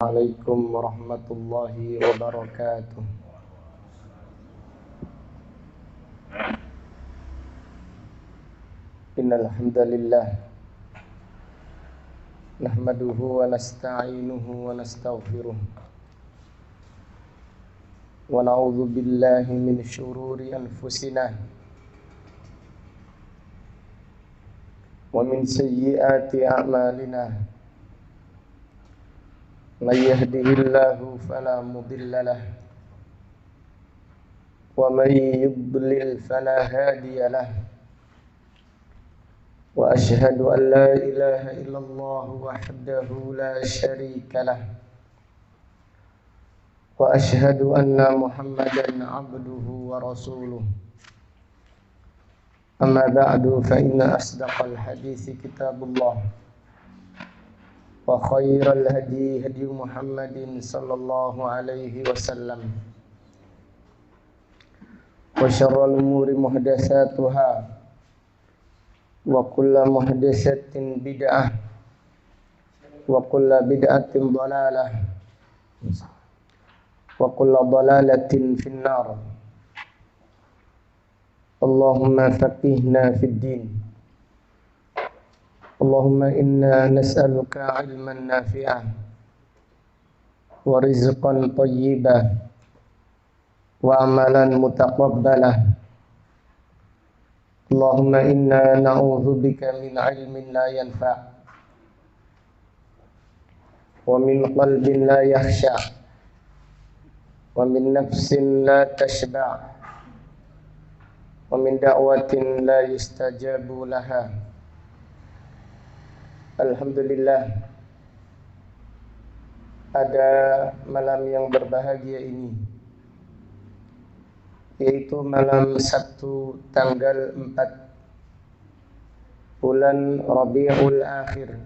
Assalamualaikum warahmatullahi wabarakatuh. Innal hamdalillah nahmaduhu wa nasta'inuhu wa nastaghfiruh wa na'udzu billahi min syururi anfusina wa min sayyiati a'malina. May yahdihillahu fala mudilla lahu wa may yudlil fala hadiya lahu. Wa ashhadu an la ilaha illallah wahdahu la syarika lah. Wa ashhadu anna Muhammadan abduhu wa rasuluh. Amma ba'du fa inna asdaqal hadithi kitabullah wa khairal hadi hadi Muhammadin sallallahu alaihi wasallam wa syarral umuri muhdatsatuha wa kullu muhdatsatin bid'ah wa kullu bid'atin dhalalah wa kullu dhalalatin finnar. Allahumma faqihna fid din. Allahumma inna nas'aluka 'ilman nafi'an wa rizqan thayyiban wa amalan mutaqabbalah. Allahumma inna na'udzubika min 'ilmin la yanfa' wa min qalbin la yakhsha wa min nafsin la tashba' wa min da'watin la yustajabu laha. Alhamdulillah, pada malam yang berbahagia ini, yaitu malam Sabtu tanggal 4 bulan Rabiul Akhir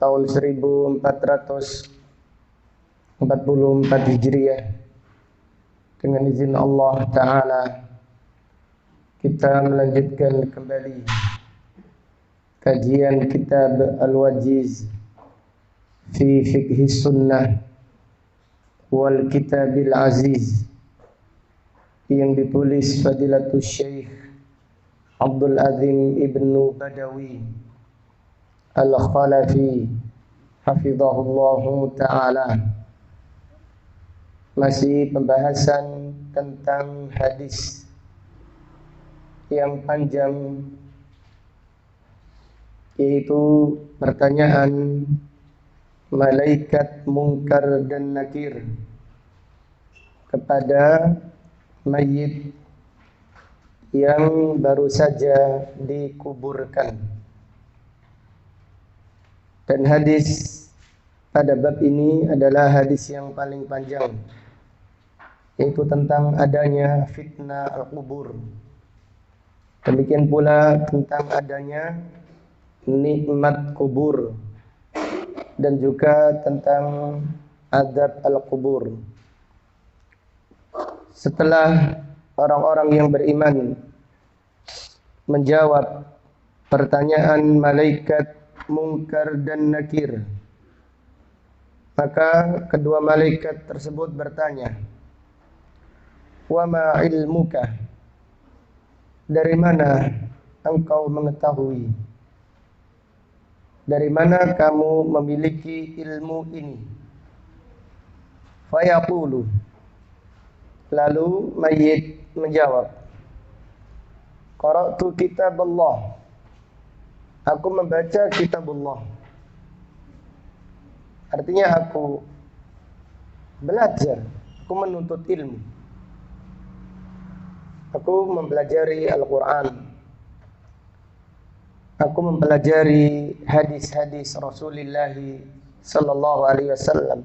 tahun 1444 Hijriah. Dengan izin Allah Ta'ala, kita melanjutkan kembali kajian kitab Al-Wajiz fi Fiqhi Sunnah wal Kitabil Aziz yang ditulis Fadilatul Syekh Abdul Azim Ibnu Badawi Al-Khalafi hafizahullahu ta'ala. Masih pembahasan tentang hadis yang panjang, yaitu pertanyaan malaikat Munkar dan Nakir kepada mayit yang baru saja dikuburkan. Dan hadis pada bab ini adalah hadis yang paling panjang, yaitu tentang adanya fitnah al-kubur. Demikian pula tentang adanya nikmat kubur dan juga tentang azab al-kubur. Setelah orang-orang yang beriman menjawab pertanyaan malaikat Munkar dan Nakir, maka kedua malaikat tersebut bertanya, "Wa ma ilmuka?" Dari mana engkau mengetahui? Dari mana kamu memiliki ilmu ini? Fayaqulu, lalu mayit menjawab, qara'tu kitab Allah. Aku membaca kitab Allah. Artinya aku belajar, aku menuntut ilmu. Aku mempelajari Al-Quran. Aku mempelajari hadis-hadis Rasulullah sallallahu alaihi wasallam.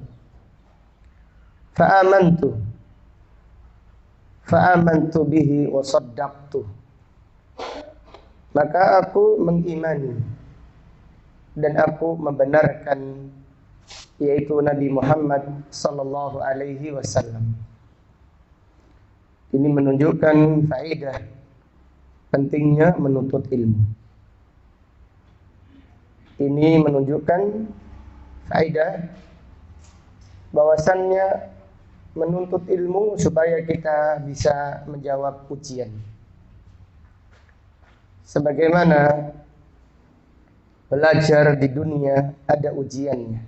Fa'amantu bihi wa saddaqtu. Maka aku mengimani dan aku membenarkan, yaitu Nabi Muhammad sallallahu alaihi wasallam. Ini menunjukkan faedah pentingnya menuntut ilmu. Ini menunjukkan kaidah bahwasannya menuntut ilmu supaya kita bisa menjawab ujian. Sebagaimana belajar di dunia ada ujiannya,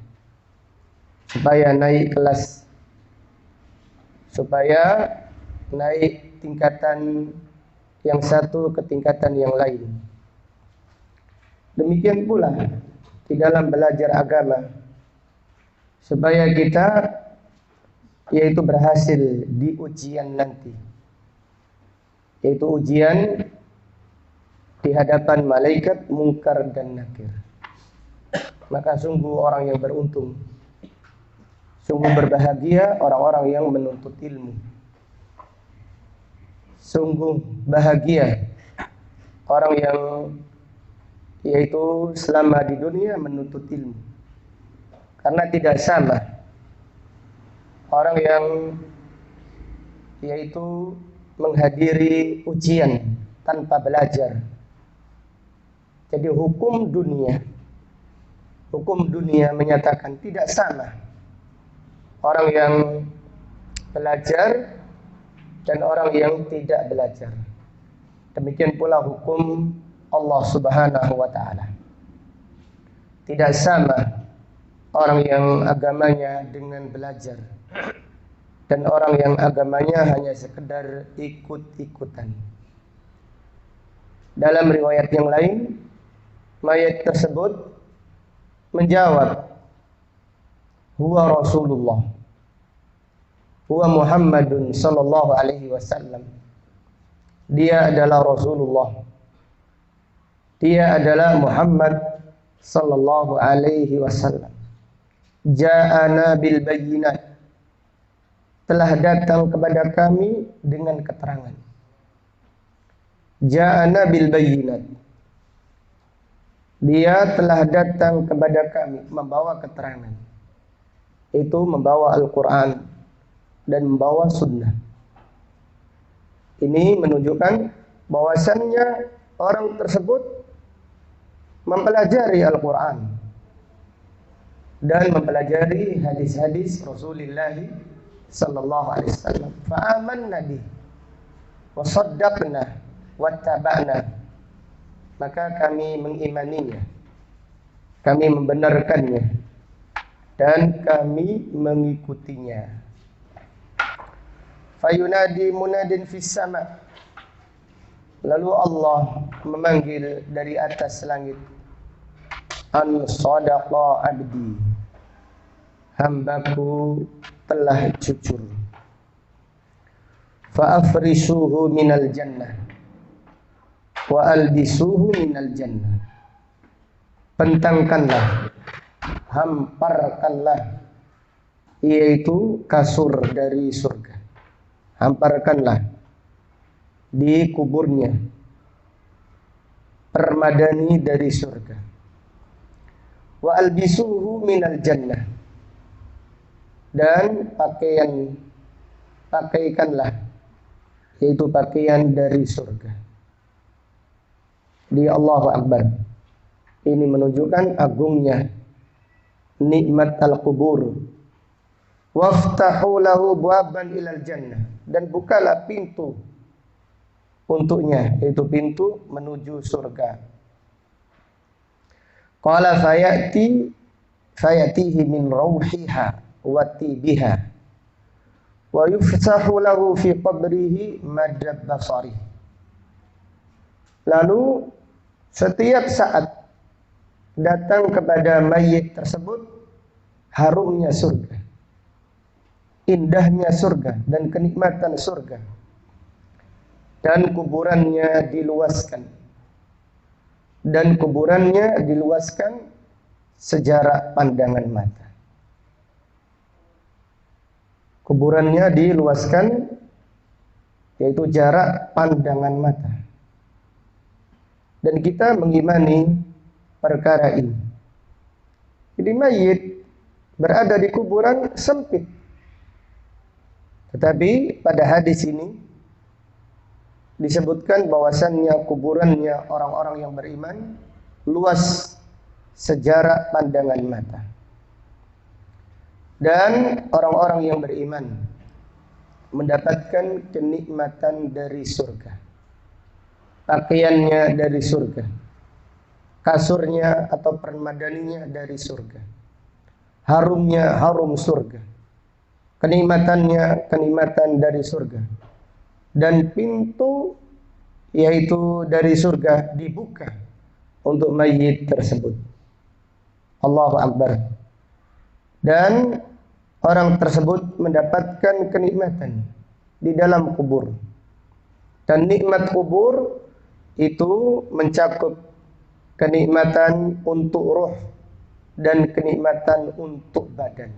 supaya naik kelas, supaya naik tingkatan yang satu ke tingkatan yang lain. Demikian pula di dalam belajar agama, supaya kita yaitu berhasil di ujian nanti, yaitu ujian di hadapan malaikat Munkar dan Nakir. Maka sungguh orang yang beruntung, sungguh berbahagia orang-orang yang menuntut ilmu. Sungguh bahagia orang yang yaitu selama di dunia menuntut ilmu. Karena tidak sama orang yang yaitu menghadiri ujian tanpa belajar. Jadi hukum dunia menyatakan tidak sama orang yang belajar dan orang yang tidak belajar. Demikian pula hukum Allah Subhanahu wa ta'ala. Tidak sama orang yang agamanya dengan belajar dan orang yang agamanya hanya sekedar ikut-ikutan. Dalam riwayat yang lain, mayat tersebut menjawab, huwa Rasulullah, huwa Muhammadun sallallahu alaihi wasallam. Dia adalah Rasulullah, dia adalah Muhammad sallallahu alaihi wasallam. Ja'ana bil bayyinat, telah datang kepada kami dengan keterangan. Ja'ana bil bayyinat, dia telah datang kepada kami membawa keterangan, itu membawa Al-Quran dan membawa sunnah. Ini menunjukkan bahwasannya orang tersebut mempelajari Al-Quran dan mempelajari hadis-hadis Rasulullah sallallahu alaihi wasallam. Fa'amanna bihi wa saddaqna wattaba'na, maka kami mengimaninya, kami membenarkannya dan kami mengikutinya. Fayunadi munadin fis sama, lalu Allah memanggil dari atas langit, an sadaqa abdi, hambaku telah jujur. Fa afrisuhu minal jannah wa albisuhu minal jannah, bentangkanlah, hamparkanlah, yaitu kasur dari surga, hamparkanlah di kuburnya, permadani dari surga. Wa albisuhu minal jannah, dan pakaikanlah, yaitu pakaian dari surga. Di Allahu Akbar, ini menunjukkan agungnya nikmat al-kubur. Waftahu lahu buaban ilal jannah, dan bukalah pintu untuknya, yaitu pintu menuju surga. Qala fayatihi min rauhiha wa tibiha wa yuftahu lahu fi qabrihi madab basari. Lalu setiap saat datang kepada mayit tersebut harumnya surga, indahnya surga dan kenikmatan surga, dan kuburannya diluaskan sejarak pandangan mata. Kuburannya diluaskan, yaitu jarak pandangan mata. Dan kita mengimani perkara ini. Jadi mayit berada di kuburan sempit, tetapi pada hadis ini disebutkan bahwasannya kuburannya orang-orang yang beriman luas sejarak pandangan mata. Dan orang-orang yang beriman mendapatkan kenikmatan dari surga. Pakaiannya dari surga, kasurnya atau permadaninya dari surga, harumnya harum surga, kenikmatannya kenikmatan dari surga, dan pintu yaitu dari surga dibuka untuk mayit tersebut. Allahu Akbar. Dan orang tersebut mendapatkan kenikmatan di dalam kubur. Dan nikmat kubur itu mencakup kenikmatan untuk roh dan kenikmatan untuk badan.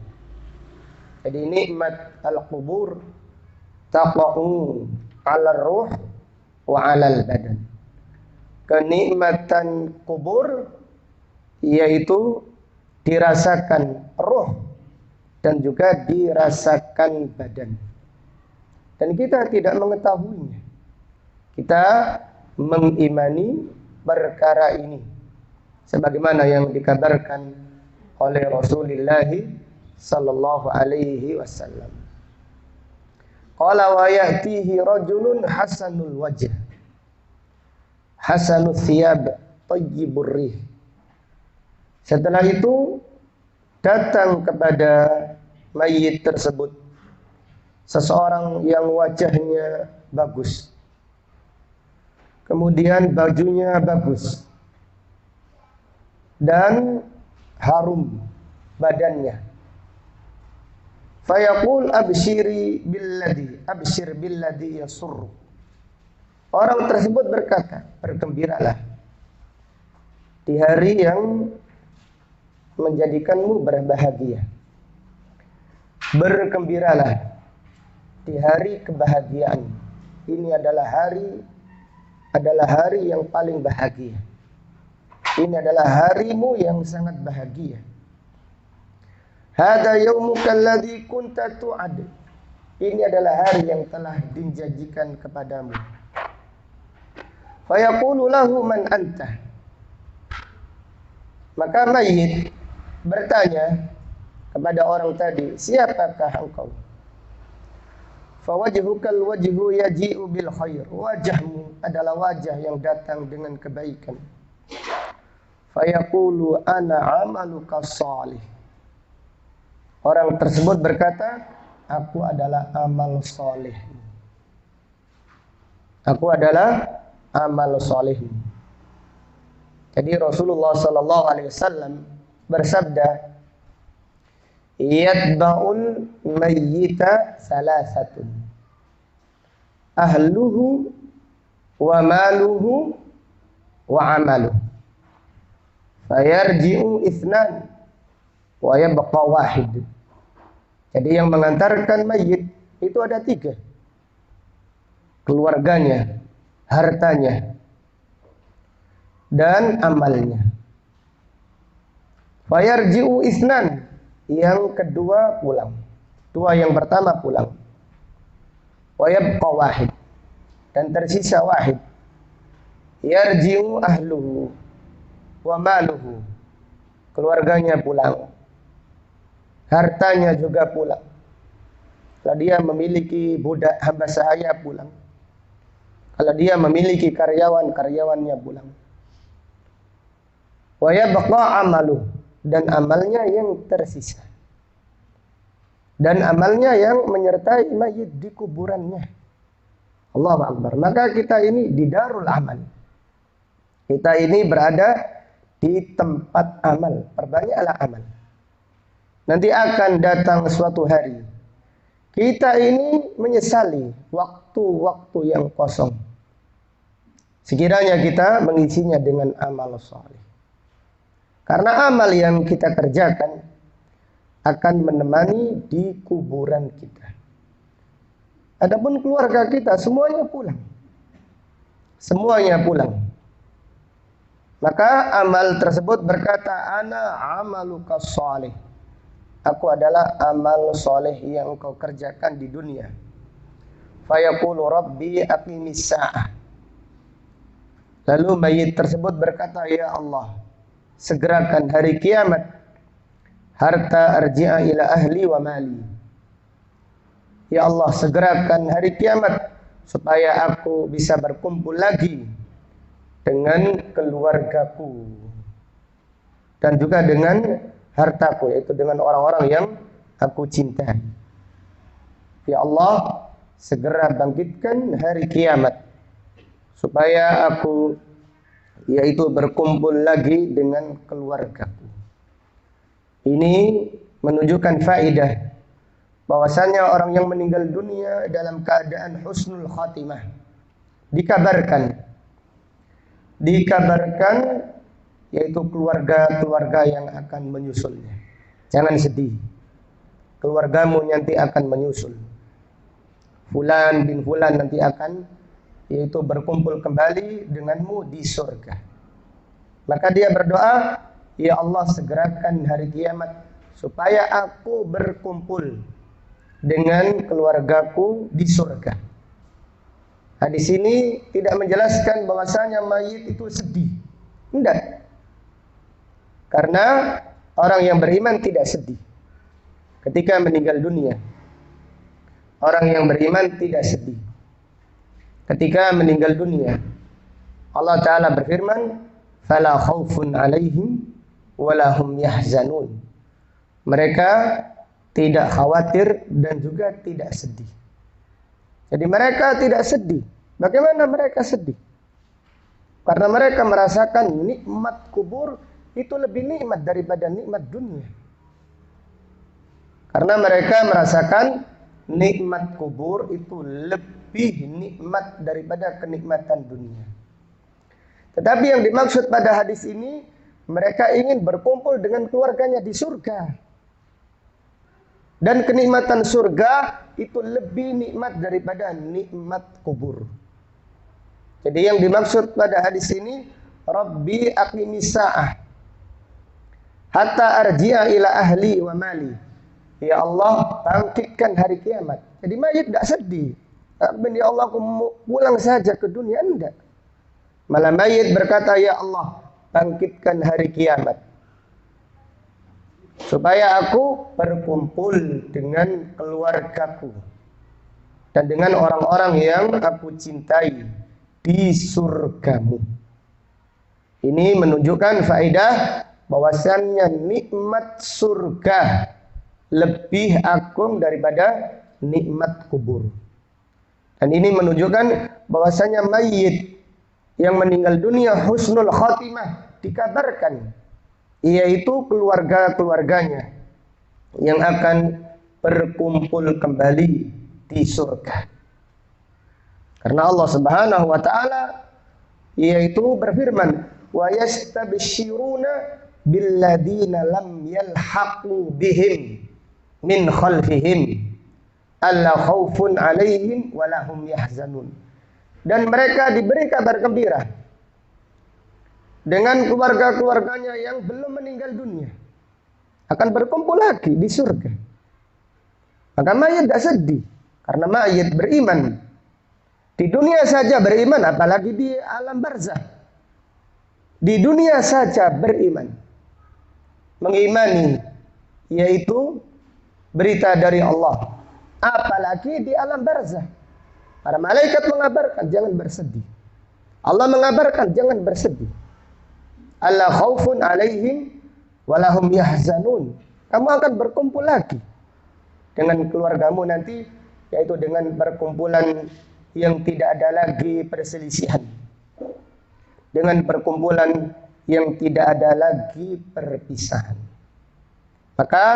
Jadi nikmat al-kubur taqa'u 'ala ruh wa 'ala badan. Kenikmatan kubur yaitu dirasakan roh dan juga dirasakan badan. Dan kita tidak mengetahuinya. Kita mengimani perkara ini sebagaimana yang dikabarkan oleh Rasulullah sallallahu alaihi wasallam. Qala wa ya'tihi rajulun hasanul wajh, hasanul thiyab, tayyibur rih. Setelah itu datang kepada mayit tersebut seseorang yang wajahnya bagus, kemudian bajunya bagus dan harum badannya. Fayaqul abshir billadhi yasurru. Orang tersebut berkata, bergembiralah di hari yang menjadikanmu berbahagia. Bergembiralah di hari kebahagiaan. Ini adalah hari yang paling bahagia. Ini adalah harimu yang sangat bahagia. Hada yaumuka alladhi kunta tu'ad. Ini adalah hari yang telah dijanjikan kepadamu. Fayaqulu lahu man anta. Maka mayit bertanya kepada orang tadi, siapakah engkau? Fawajhukal wajhu yaji'u bil khair. Wajahmu adalah wajah yang datang dengan kebaikan. Fayaqulu ana amaluka salih. Orang tersebut berkata, aku adalah amal soleh. Aku adalah amal soleh. Jadi Rasulullah sallallahu alaihi wasallam bersabda, yatba'ul mayyita salasatun, ahluhu wa maluhu wa amaluhu, fayarji'u ithnan wa yabqa wahid. Jadi yang mengantarkan mayit itu ada 3. Keluarganya, hartanya, dan amalnya. Fayarji'u isnan, yang kedua pulang. 2 yang pertama pulang. Wa yabqa wahid, dan tersisa wahid. Yarji'u ahluhu wa maluhu, keluarganya pulang, hartanya juga pulang. Kalau dia memiliki budak hamba sahaya pulang. Kalau dia memiliki karyawan, karyawannya pulang. Wa yabqa amaluh, dan amalnya yang tersisa. Dan amalnya yang menyertai mayit di kuburannya. Allahu Akbar. Maka kita ini di darul amal. Kita ini berada di tempat amal. Perbanyaklah amal. Nanti akan datang suatu hari kita ini menyesali waktu-waktu yang kosong. Sekiranya kita mengisinya dengan amal saleh. Karena amal yang kita kerjakan akan menemani di kuburan kita. Adapun keluarga kita semuanya pulang. Semuanya pulang. Maka amal tersebut berkata, ana amaluka saleh. Aku adalah amal soleh yang engkau kerjakan di dunia. Fayaqulu rabbi aqimis sa'ah. Lalu mayit tersebut berkata, ya Allah, segerakan hari kiamat. harta arji'a ila ahli wa mali. Ya Allah, segerakan hari kiamat supaya aku bisa berkumpul lagi dengan keluargaku dan juga dengan hartaku, yaitu dengan orang-orang yang aku cintai. Ya Allah, segera bangkitkan hari kiamat supaya aku yaitu berkumpul lagi dengan keluargaku. Ini menunjukkan faedah bahwasanya orang yang meninggal dunia dalam keadaan husnul khatimah dikabarkan yaitu keluarga-keluarga yang akan menyusulnya. Jangan sedih, keluargamu nanti akan menyusul. Fulan bin fulan nanti akan yaitu berkumpul kembali denganmu di surga. Maka dia berdoa, ya Allah, segerakan hari kiamat supaya aku berkumpul dengan keluargaku di surga. Nah, di sini tidak menjelaskan bahwasanya mayit itu sedih. Tidak. Karena orang yang beriman tidak sedih ketika meninggal dunia. Orang yang beriman tidak sedih ketika meninggal dunia. Allah Ta'ala berfirman, "Fala khaufun 'alaihim wala hum yahzanun." Mereka tidak khawatir dan juga tidak sedih. Jadi mereka tidak sedih. Bagaimana mereka sedih? Karena mereka merasakan nikmat kubur itu lebih nikmat daripada nikmat dunia. Karena mereka merasakan nikmat kubur itu lebih nikmat daripada kenikmatan dunia. Tetapi yang dimaksud pada hadis ini, mereka ingin berkumpul dengan keluarganya di surga. Dan kenikmatan surga itu lebih nikmat daripada nikmat kubur. Jadi yang dimaksud pada hadis ini, Rabbi aqimis sa'ah hatta arji'a ila ahli wa mali. Ya Allah, bangkitkan hari kiamat. Jadi mayit tidak sedih. Ya Allah, aku pulang saja ke dunia. Tidak. Malah mayit berkata, ya Allah, bangkitkan hari kiamat supaya aku berkumpul dengan keluargaku dan dengan orang-orang yang aku cintai di surgamu. Ini menunjukkan faedah bahwasannya nikmat surga lebih agung daripada nikmat kubur. Dan ini menunjukkan bahwasanya mayit yang meninggal dunia husnul khatimah dikabarkan, yaitu keluarga-keluarganya yang akan berkumpul kembali di surga. Karena Allah Subhanahu wa taala yaitu berfirman, wa yastabshiruna billadina lam yalhaqu bihim min khalfihim alla khaufun 'alaihim wa lahum yahzanun. Dan mereka diberi kabar gembira dengan keluarga-keluarganya yang belum meninggal dunia akan berkumpul lagi di surga. Maka mayit tidak sedih karena mayit beriman. Di dunia saja beriman, apalagi di alam barzah. Di dunia saja beriman, mengimani yaitu berita dari Allah, apalagi di alam barzah. Para malaikat mengabarkan jangan bersedih. Allah mengabarkan jangan bersedih. Alla khaufun 'alaihim wa lahum yahzanun. Kamu akan berkumpul lagi dengan keluargamu nanti, yaitu dengan perkumpulan yang tidak ada lagi perselisihan, dengan perkumpulan yang tidak ada lagi perpisahan. Maka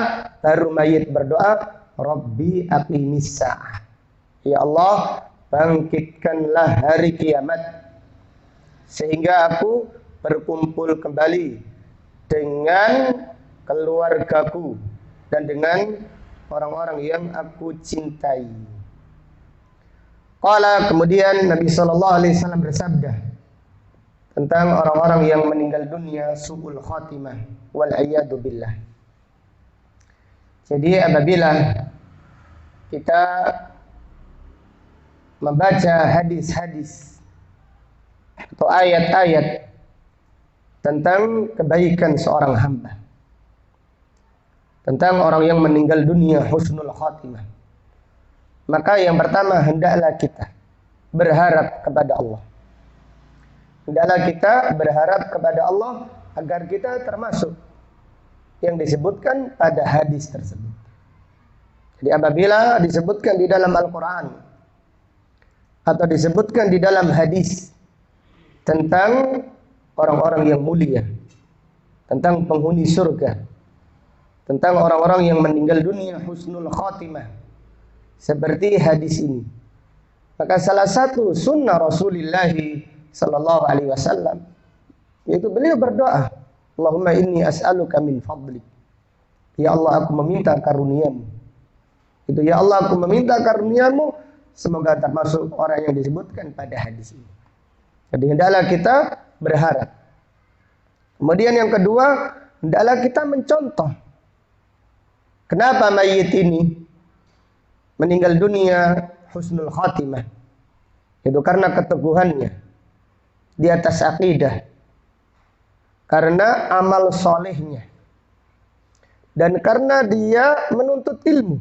baru mayit berdoa, Rabbi aqimis sa'ah. Ya Allah, bangkitkanlah hari kiamat sehingga aku berkumpul kembali dengan keluargaku dan dengan orang-orang yang aku cintai. Qala, kemudian Nabi SAW bersabda tentang orang-orang yang meninggal dunia su'ul khatimah wal a'yadu billah. Jadi apabila kita membaca hadis-hadis atau ayat-ayat tentang kebaikan seorang hamba, tentang orang yang meninggal dunia husnul khatimah. Maka yang pertama, hendaklah kita berharap kepada Allah. Hendaklah kita berharap kepada Allah agar kita termasuk yang disebutkan pada hadis tersebut. Jadi apabila disebutkan di dalam Al-Quran atau disebutkan di dalam hadis tentang orang-orang yang mulia, tentang penghuni surga, tentang orang-orang yang meninggal dunia husnul khatimah, seperti hadis ini, maka salah satu sunnah Rasulullah sallallahu alaihi wasallam yaitu beliau berdoa, Allahumma inni as'aluka min fadlik. Ya Allah, aku meminta karuniamu. Itu, ya Allah, aku meminta karuniamu, semoga termasuk orang yang disebutkan pada hadis ini. Jadi hendaklah kita berharap. Kemudian yang kedua, hendaklah kita mencontoh. Kenapa mayit ini meninggal dunia husnul khatimah? Itu karena keteguhannya di atas akidah, karena amal solehnya, dan karena dia menuntut ilmu.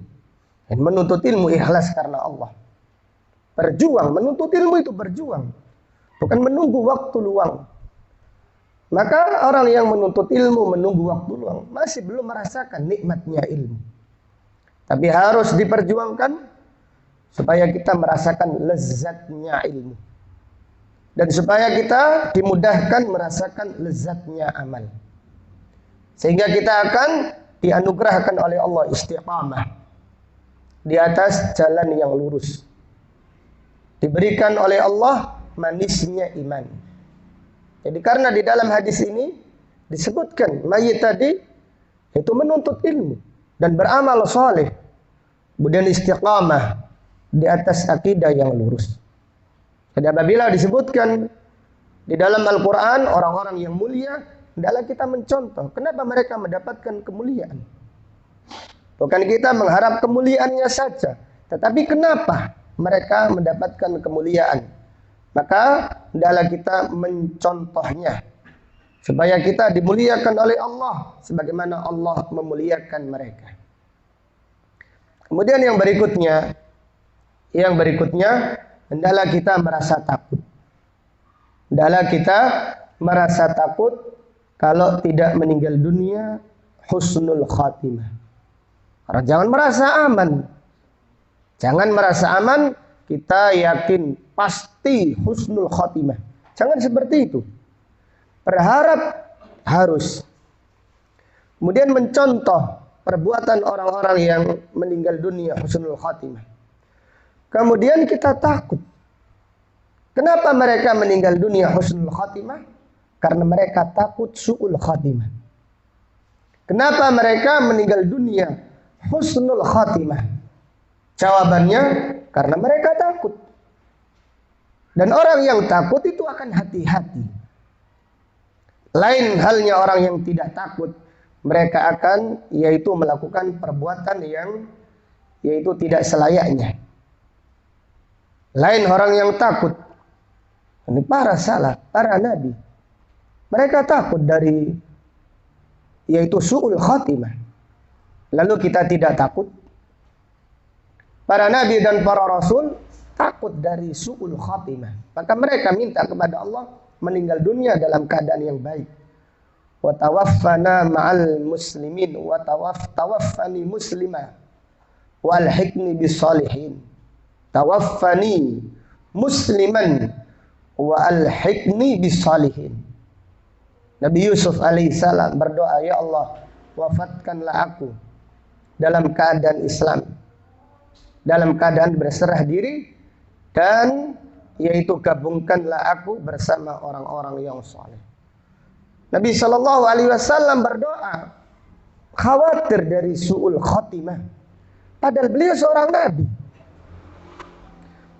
Dan menuntut ilmu ikhlas karena Allah. Berjuang, menuntut ilmu itu berjuang, bukan menunggu waktu luang. Maka orang yang menuntut ilmu menunggu waktu luang masih belum merasakan nikmatnya ilmu. Tapi harus diperjuangkan supaya kita merasakan lezatnya ilmu, dan supaya kita dimudahkan merasakan lezatnya amal, sehingga kita akan dianugerahkan oleh Allah istiqamah di atas jalan yang lurus, diberikan oleh Allah manisnya iman. Jadi karena di dalam hadis ini disebutkan mayit tadi itu menuntut ilmu dan beramal soleh, kemudian istiqamah di atas akidah yang lurus. Jadi apabila disebutkan di dalam Al-Quran orang-orang yang mulia, hendaklah kita mencontoh. Kenapa mereka mendapatkan kemuliaan? Bukan kita mengharap kemuliaannya saja, tetapi kenapa mereka mendapatkan kemuliaan? Maka hendaklah kita mencontohnya, supaya kita dimuliakan oleh Allah sebagaimana Allah memuliakan mereka. Kemudian yang berikutnya hendaklah kita merasa takut. Hendaklah kita merasa takut kalau tidak meninggal dunia husnul khatimah. Karena jangan merasa aman. Jangan merasa aman, kita yakin pasti husnul khatimah. Jangan seperti itu. Berharap harus. Kemudian mencontoh perbuatan orang-orang yang meninggal dunia husnul khatimah. Kemudian kita takut. Kenapa mereka meninggal dunia husnul khatimah? Karena mereka takut su'ul khatimah. Kenapa mereka meninggal dunia husnul khatimah? Jawabannya karena mereka takut. Dan orang yang takut itu akan hati-hati. Lain halnya orang yang tidak takut, mereka akan yaitu melakukan perbuatan yang yaitu tidak selayaknya. Lain orang yang takut. Ini para salaf, para nabi. Mereka takut dari yaitu su'ul khatimah. Lalu kita tidak takut. Para nabi dan para rasul takut dari su'ul khatimah. Maka mereka minta kepada Allah meninggal dunia dalam keadaan yang baik. Wa tawaffana ma'al muslimin wa tawaffani muslima wa alhiqni bis salihin. Tawaffani musliman wa alhiqni bis salihin. Nabi Yusuf alaihissalam berdoa, ya Allah, wafatkanlah aku dalam keadaan Islam, dalam keadaan berserah diri, dan yaitu gabungkanlah aku bersama orang-orang yang saleh. Nabi Shallallahu Alaihi Wasallam berdoa khawatir dari su'ul khatimah, padahal beliau seorang nabi.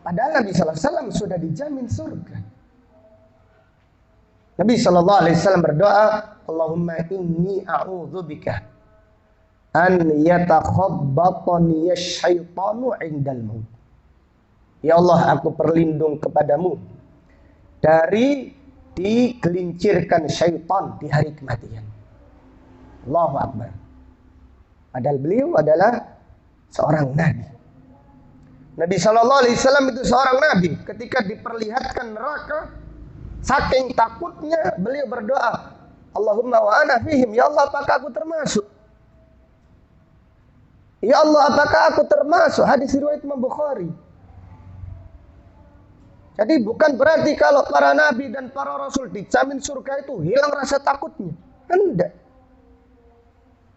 Padahal Nabi Sallallahu Alaihi Wasallam sudah dijamin surga. Nabi Sallallahu Alaihi Wasallam berdoa, Allahumma inni a'udzubika an yatakhabbatani asyaitanu indal maut. Ya Allah, aku berlindung kepadamu dari digelincirkan syaitan di hari kematian. Allahu Akbar. Padahal beliau adalah seorang nabi. Nabi Shallallahu Alaihi Wasallam itu seorang nabi. Ketika diperlihatkan neraka, saking takutnya beliau berdoa, Allahumma wa ana fihim. Ya Allah, apakah aku termasuk? Ya Allah, apakah aku termasuk? Hadis riwayat Imam Bukhari. Jadi bukan berarti kalau para nabi dan para rasul dijamin surga itu hilang rasa takutnya. Tidak.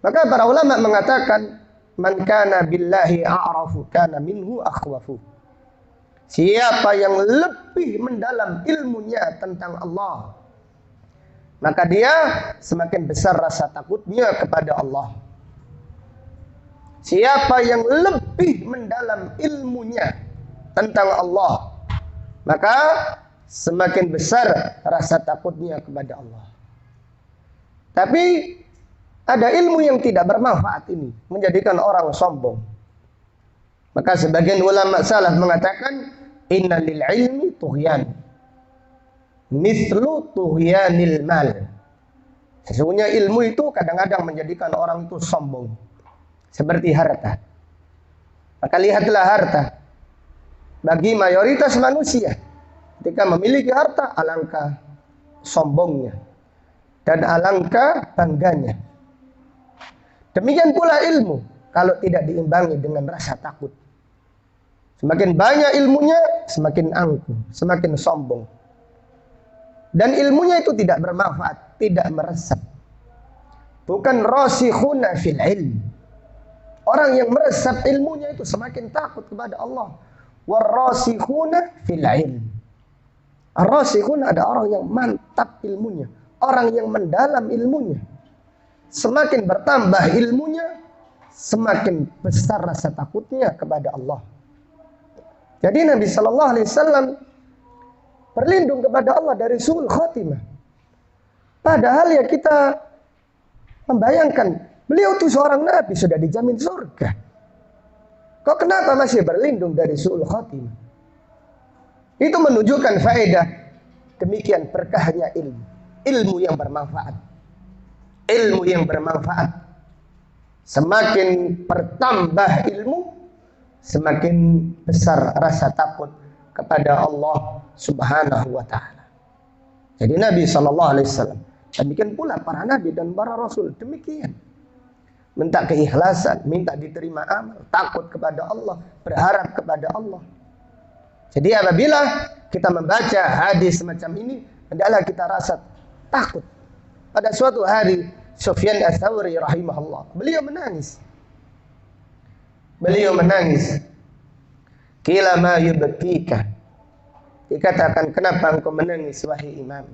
Maka para ulama mengatakan, man kana billahi a'rafu kana minhu akhwafu. Siapa yang lebih mendalam ilmunya tentang Allah, maka dia semakin besar rasa takutnya kepada Allah. Siapa yang lebih mendalam ilmunya tentang Allah, maka semakin besar rasa takutnya kepada Allah. Tapi ada ilmu yang tidak bermanfaat ini, menjadikan orang sombong. Maka sebagian ulama salaf mengatakan, inna lil ilmi tughyan mislu tughyanil mal. Sesungguhnya ilmu itu kadang-kadang menjadikan orang itu sombong, seperti harta. Maka lihatlah harta. Bagi mayoritas manusia, ketika memiliki harta, alangkah sombongnya dan alangkah bangganya. Demikian pula ilmu, kalau tidak diimbangi dengan rasa takut. Semakin banyak ilmunya, semakin angkuh, semakin sombong. Dan ilmunya itu tidak bermanfaat, tidak meresap. Bukan rasikhuna fil ilm. Orang yang meresap ilmunya itu semakin takut kepada Allah. Warrasikhuna fil ilm. Ar-rasikhuna ada orang yang mantap ilmunya, orang yang mendalam ilmunya. Semakin bertambah ilmunya, semakin besar rasa takutnya kepada Allah. Jadi Nabi Shallallahu Alaihi Wasallam berlindung kepada Allah dari su'ul khotimah. Padahal ya kita membayangkan, beliau itu seorang Nabi, sudah dijamin surga. Kok kenapa masih berlindung dari su'ul khotimah? Itu menunjukkan faedah demikian berkahnya ilmu. Ilmu yang bermanfaat. Ilmu yang bermanfaat. Semakin bertambah ilmu, semakin besar rasa takut kepada Allah Subhanahu wa ta'ala. Jadi Nabi SAW, demikian pula para nabi dan para rasul, demikian. Minta keikhlasan, minta diterima amal, takut kepada Allah, berharap kepada Allah. Jadi apabila kita membaca hadis semacam ini, hendaklah kita rasa takut. Pada suatu hari, Sufyan Ats-Tsauri rahimahullah, beliau menangis. Beliau menangis. Qila ma yubkika. Dikatakan, kenapa engkau menangis wahai imam?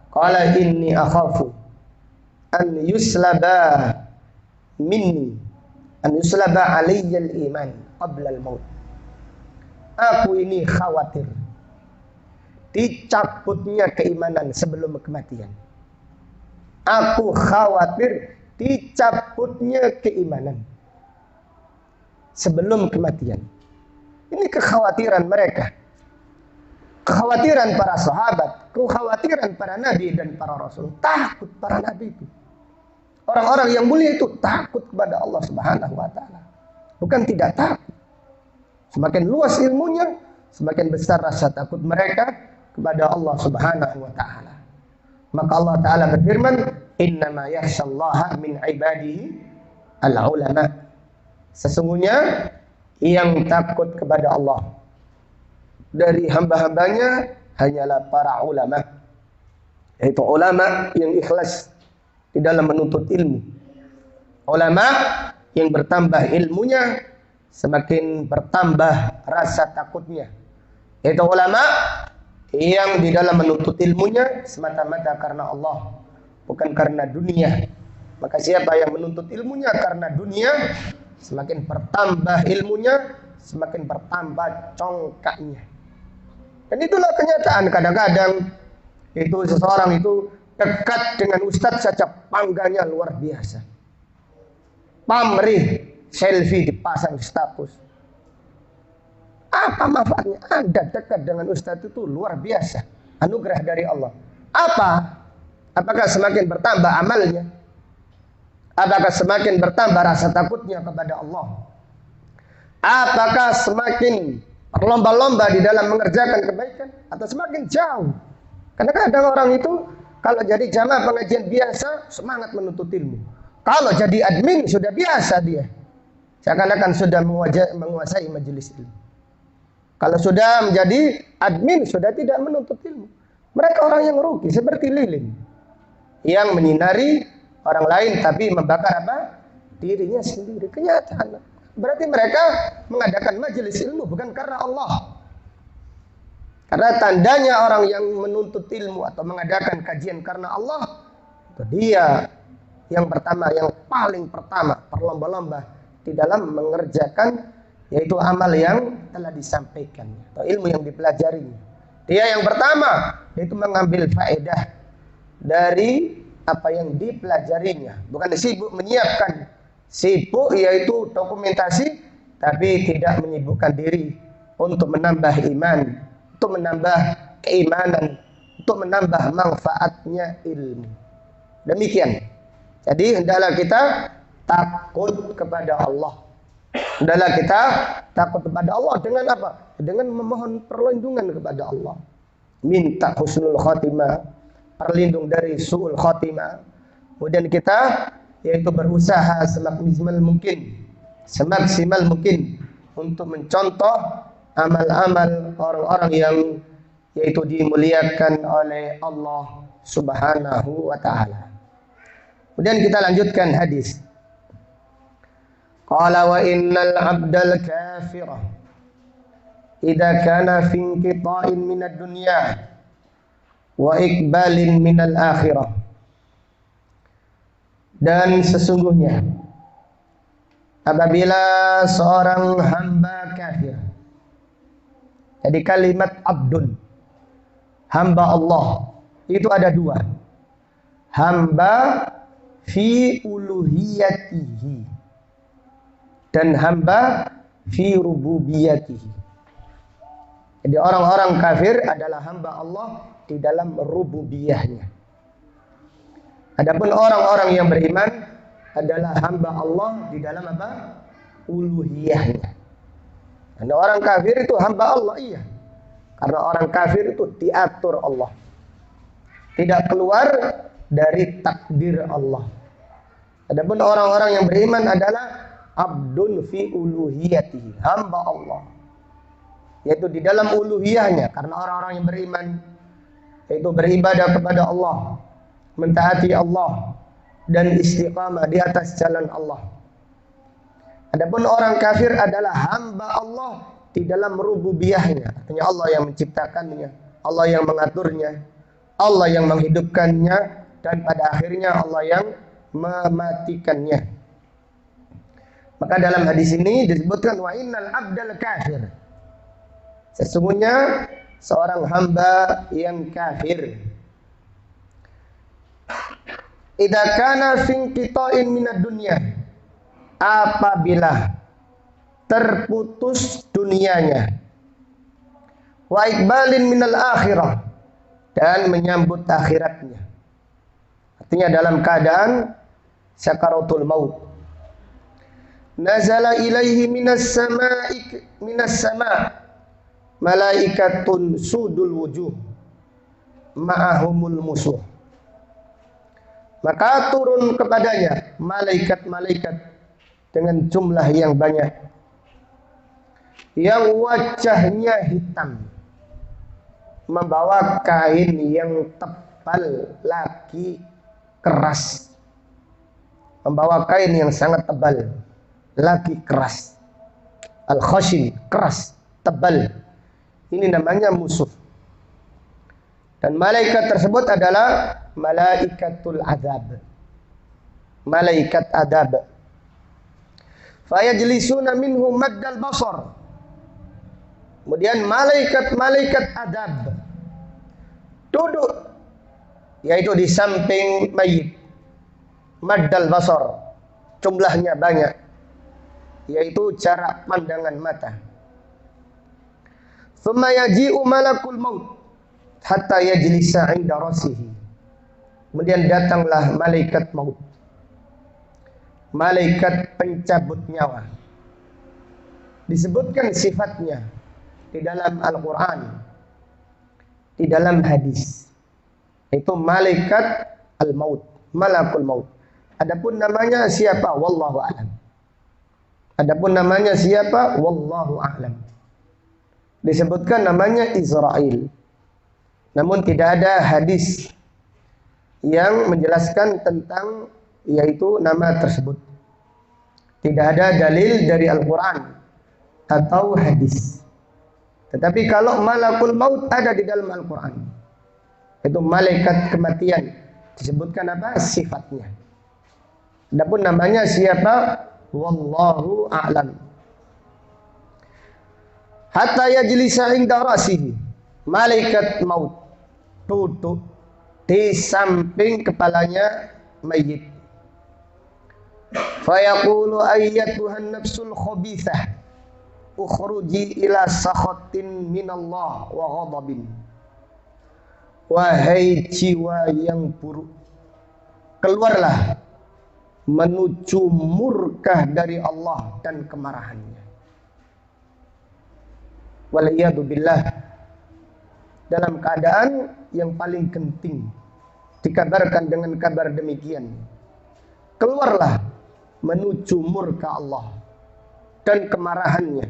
Qala inni akhafu an yuslaba minni, an yuslaba alayya al-iman qabla al-maut. Aku ini khawatir dicabutnya keimanan sebelum kematian. Aku khawatir dicabutnya keimanan sebelum kematian. Ini kekhawatiran mereka. Kekhawatiran para sahabat, kekhawatiran para nabi dan para rasul. Takut para nabi itu. Orang-orang yang mulia itu takut kepada Allah Subhanahu wa ta'ala. Bukan tidak takut. Semakin luas ilmunya, semakin besar rasa takut mereka kepada Allah Subhanahu wa ta'ala. Maka Allah Ta'ala berfirman, innama yakhshallaha min ibadihi al-ulama. Sesungguhnya yang takut kepada Allah dari hamba-hambanya hanyalah para ulama. Yaitu ulama yang ikhlas di dalam menuntut ilmu. Ulama yang bertambah ilmunya, semakin bertambah rasa takutnya. Yaitu ulama yang di dalam menuntut ilmunya semata-mata karena Allah, bukan karena dunia. Maka siapa yang menuntut ilmunya karena dunia, semakin bertambah ilmunya, semakin bertambah congkaknya. Dan itulah kenyataan. Kadang-kadang itu seseorang itu dekat dengan ustadz saja pangganya luar biasa. Pamrih, selfie dipasang di status. Apa manfaatnya? Anda dekat dengan ustadz itu luar biasa. Anugerah dari Allah. Apa? Apakah semakin bertambah amalnya? Apakah semakin bertambah rasa takutnya kepada Allah? Apakah semakin berlomba-lomba di dalam mengerjakan kebaikan atau semakin jauh? Karena kadang orang itu kalau jadi jamaah pengajian biasa semangat menuntut ilmu. Kalau jadi admin sudah biasa dia. Seakan-akan sudah menguasai majelis ilmu. Kalau sudah menjadi admin sudah tidak menuntut ilmu. Mereka orang yang rugi seperti lilin yang menyinari orang lain tapi membakar apa? Dirinya sendiri. Kenyataan. Berarti mereka mengadakan majelis ilmu bukan karena Allah. Karena tandanya orang yang menuntut ilmu atau mengadakan kajian karena Allah, itu dia yang pertama, yang paling pertama berlomba-lomba di dalam mengerjakan yaitu amal yang telah disampaikan atau ilmu yang dipelajarinya. Dia yang pertama yaitu mengambil faedah dari apa yang dipelajarinya, bukan sibuk menyiapkan. Sibuk yaitu dokumentasi tapi tidak menyibukkan diri untuk menambah iman, untuk menambah keimanan, untuk menambah manfaatnya ilmu. Demikian. Jadi hendaklah kita takut kepada Allah. Hendaklah kita takut kepada Allah dengan apa? Dengan memohon perlindungan kepada Allah. Minta husnul khotimah, berlindung dari su'ul khotimah. Kemudian kita yaitu berusaha semaksimal mungkin untuk mencontoh amal-amal orang-orang yang yaitu dimuliakan oleh Allah Subhanahu wa taala. Kemudian kita lanjutkan hadis. Qala wa innal 'abdal kafira idza kana fi inqita'in minad dunya wa iqbalin minal akhirah. Dan sesungguhnya apabila seorang hamba kafir, jadi kalimat abdun, hamba Allah, itu ada dua. Hamba fi uluhiyatihi dan hamba fi rububiyatihi. Jadi orang-orang kafir adalah hamba Allah di dalam rububiyahnya. Adapun orang-orang yang beriman adalah hamba Allah di dalam apa? Uluhiyahnya. Dan orang kafir itu hamba Allah, iya. Karena orang kafir itu diatur Allah. Tidak keluar dari takdir Allah. Adapun orang-orang yang beriman adalah abdun fi uluhiyatihi, hamba Allah. Yaitu di dalam uluhiyahnya. Karena orang-orang yang beriman yaitu beribadah kepada Allah, mentaati Allah dan istiqamah di atas jalan Allah. Adapun orang kafir adalah hamba Allah di dalam rububiyahnya. Artinya Allah yang menciptakannya, Allah yang mengaturnya, Allah yang menghidupkannya, dan pada akhirnya Allah yang mematikannya. Maka dalam hadis ini disebutkan wa innal abdal kafir. Sesungguhnya seorang hamba yang kafir. Idza kana fi inqita'in minad dunya, apabila terputus dunianya, wa iqbalin minal akhirah, dan menyambut akhiratnya. Artinya dalam keadaan sakaratul maut. Nazala ilaihi minas sama' malaikatun sudul wujuh ma'ahumul musuh. Maka turun kepadanya malaikat-malaikat dengan jumlah yang banyak, yang wajahnya hitam, membawa kain yang tebal lagi keras, membawa kain yang sangat tebal lagi keras, al-khashin, keras, tebal. Ini namanya musuh. Dan malaikat tersebut adalah malaikatul adab, malaikat adab. Fayajlisuna minhu maddal basar. Kemudian malaikat-malaikat adab duduk, yaitu di samping mayit, maddal basar, jumlahnya banyak, yaitu jarak pandangan mata. Thumma yaji'u malakul maut hatta yajlisa 'inda rasihi. Kemudian datanglah malaikat maut malaikat pencabut nyawa. Disebutkan sifatnya di dalam Al-Quran, di dalam hadis. Itu malaikat al-maut, malakul maut. Adapun namanya siapa? Wallahu a'lam. Adapun namanya siapa? Wallahu a'lam. Disebutkan namanya Israel. Namun tidak ada hadis yang menjelaskan tentang yaitu nama tersebut. Tidak ada dalil dari Al-Quran atau hadis. Tetapi kalau malakul maut ada di dalam Al-Quran, itu malaikat kematian. Disebutkan apa? Sifatnya. Adapun namanya siapa? Wallahu a'lam. Hatta yajlisa inda rasihi. Malaikat maut duduk di samping kepalanya mayit. Fayaqulu ayyatuhan nafsul khabithah ukhruji ila sakhatin minallah wa ghadabin. Wahai jiwa yang buruk, keluarlah menuju murka dari Allah dan kemarahannya. Waliyadu billah. Dalam keadaan yang paling genting dikabarkan dengan kabar demikian, keluarlah menuju murka Allah dan kemarahannya.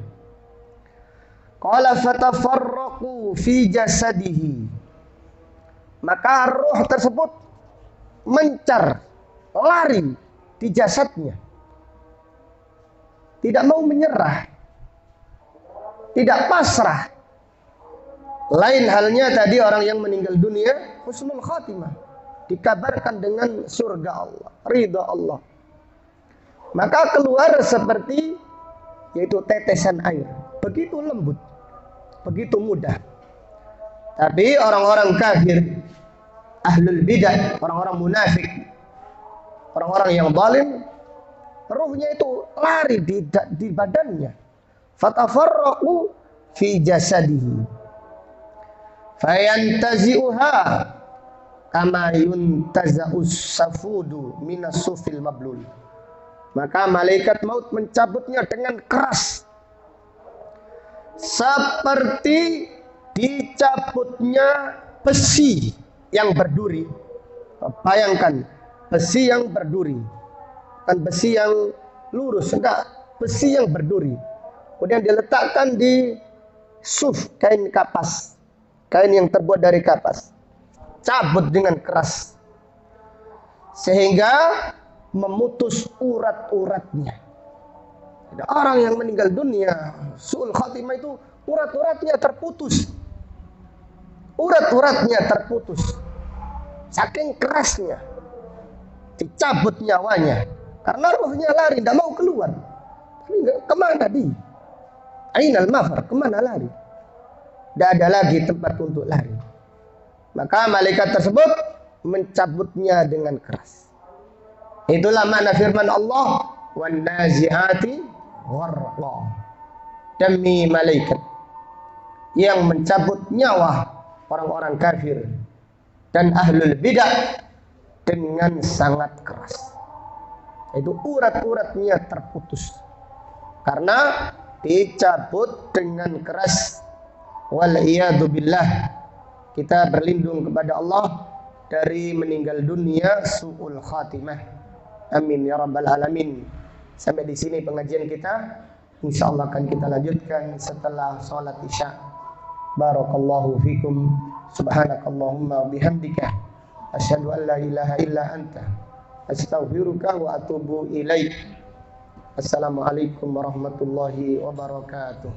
Qala fatafarraqu fi jasadihi. Maka roh tersebut mencar, lari di jasadnya. Tidak mau menyerah, tidak pasrah. Lain halnya tadi orang yang meninggal dunia husnul khatimah, dikabarkan dengan surga Allah, ridha Allah. Maka keluar seperti yaitu tetesan air, begitu lembut, begitu mudah. Tapi orang-orang kafir, ahlul bidah, orang-orang munafik, orang-orang yang zalim, ruhnya itu lari di badannya. Fatafarraqu fi jasadihi fayantazi'uha kama yuntaza'us safudu minas sufil mablul. Maka malaikat maut mencabutnya dengan keras, seperti dicabutnya besi yang berduri. Bayangkan, besi yang berduri, bukan besi yang lurus, enggak, besi yang berduri. Kemudian diletakkan di suf, kain kapas, kain yang terbuat dari kapas, cabut dengan keras sehingga memutus urat-uratnya. Ada orang yang meninggal dunia su'ul khatimah itu urat-uratnya terputus. Urat-uratnya terputus. Saking kerasnya dicabut nyawanya. Karena ruhnya lari, tidak mau keluar. Tapi kemana di? Ainal mafar, kemana lari? Tidak ada lagi tempat untuk lari. Maka malaikat tersebut mencabutnya dengan keras. Itulah makna firman Allah, wan nazi'ati gharqa. Demi malaikat yang mencabut nyawa orang-orang kafir dan ahlul bidah dengan sangat keras. Itu urat-uratnya terputus karena dicabut dengan keras. Wal iyadu billah. Kita berlindung kepada Allah dari meninggal dunia su'ul khatimah. Amin ya rabbal alamin. Sampai di sini pengajian kita. Insyaallah akan kita lanjutkan setelah salat Isya. Barakallahu fikum. Subhanakallahumma bihamdika asyhadu an la ilaha illa anta astaghfiruka wa atubu ilaik. Assalamualaikum warahmatullahi wabarakatuh.